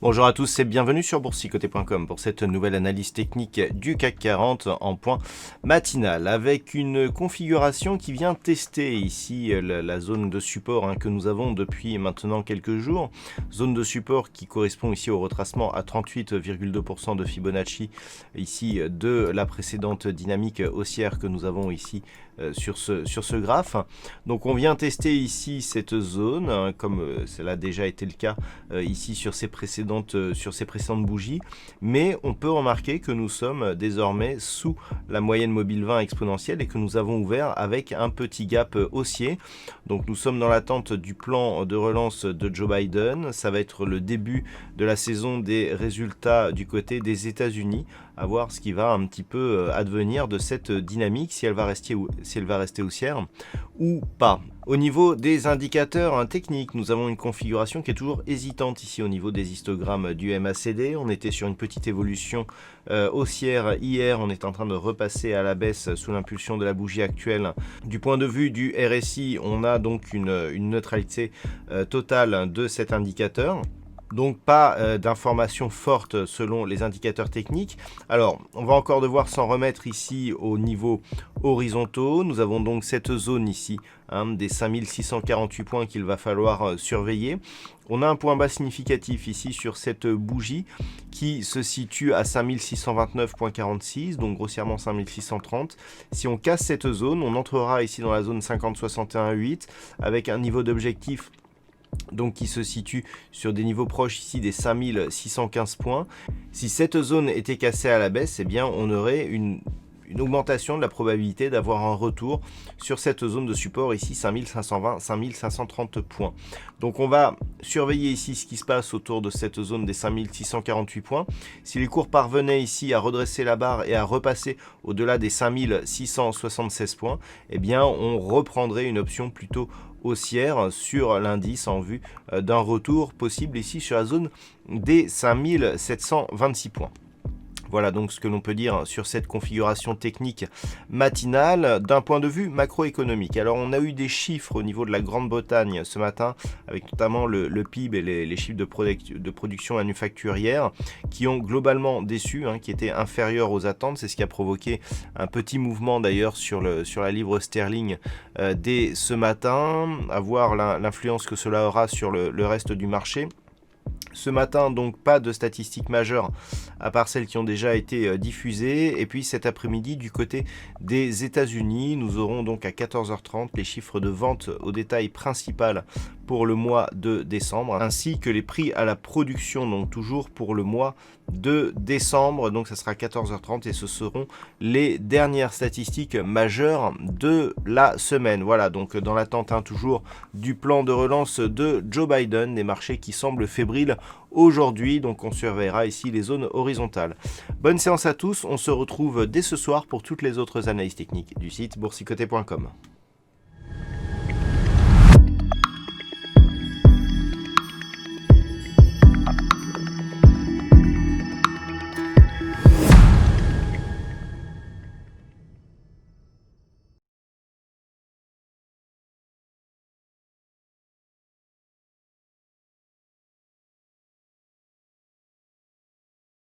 Bonjour à tous et bienvenue sur boursicoté.com pour cette nouvelle analyse technique du CAC 40 en point matinal avec une configuration qui vient tester ici la zone de support que nous avons depuis maintenant quelques jours. Zone de support qui correspond ici au retracement à 38,2% de Fibonacci ici de la précédente dynamique haussière que nous avons ici sur ce graphe. Donc on vient tester ici cette zone comme cela a déjà été le cas ici sur ces précédentes bougies, mais on peut remarquer que nous sommes désormais sous la moyenne mobile 20 exponentielle et que nous avons ouvert avec un petit gap haussier. Donc nous sommes dans l'attente du plan de relance de Joe Biden. Ça va être le début de la saison des résultats du côté des États-Unis, à voir ce qui va un petit peu advenir de cette dynamique, si elle va rester haussière ou pas. Au niveau des indicateurs techniques, nous avons une configuration qui est toujours hésitante ici au niveau des histogrammes du MACD. On était sur une petite évolution haussière hier, on est en train de repasser à la baisse sous l'impulsion de la bougie actuelle. Du point de vue du RSI, on a donc une neutralité totale de cet indicateur. Donc pas d'informations fortes selon les indicateurs techniques. Alors on va encore devoir s'en remettre ici au niveau horizontaux. Nous avons donc cette zone ici des 5648 points qu'il va falloir surveiller. On a un point bas significatif ici sur cette bougie qui se situe à 5629,46, donc grossièrement 5630. Si on casse cette zone, on entrera ici dans la zone 50,61,8 avec un niveau d'objectif donc qui se situe sur des niveaux proches ici des 5615 points. Si cette zone était cassée à la baisse, eh bien on aurait une augmentation de la probabilité d'avoir un retour sur cette zone de support ici 5520, 5530 points. Donc on va surveiller ici ce qui se passe autour de cette zone des 5648 points. Si les cours parvenaient ici à redresser la barre et à repasser au-delà des 5676 points, eh bien on reprendrait une option plutôt haussière sur l'indice en vue d'un retour possible ici sur la zone des 5726 points. Voilà donc ce que l'on peut dire sur cette configuration technique matinale d'un point de vue macroéconomique. Alors on a eu des chiffres au niveau de la Grande-Bretagne ce matin, avec notamment le PIB et les chiffres de production manufacturière qui ont globalement déçu, qui étaient inférieurs aux attentes. C'est ce qui a provoqué un petit mouvement d'ailleurs sur la livre sterling dès ce matin, à voir l'influence que cela aura sur le reste du marché. Ce matin, donc, pas de statistiques majeures à part celles qui ont déjà été diffusées. Et puis cet après-midi, du côté des États-Unis, nous aurons donc à 14h30 les chiffres de vente au détail principal pour le mois de décembre, ainsi que les prix à la production, donc toujours pour le mois de décembre. Donc ça sera 14h30 et ce seront les dernières statistiques majeures de la semaine. Voilà, donc dans l'attente toujours du plan de relance de Joe Biden, des marchés qui semblent fébriles aujourd'hui, donc on surveillera ici les zones horizontales. Bonne séance à tous, on se retrouve dès ce soir pour toutes les autres analyses techniques du site boursicoté.com.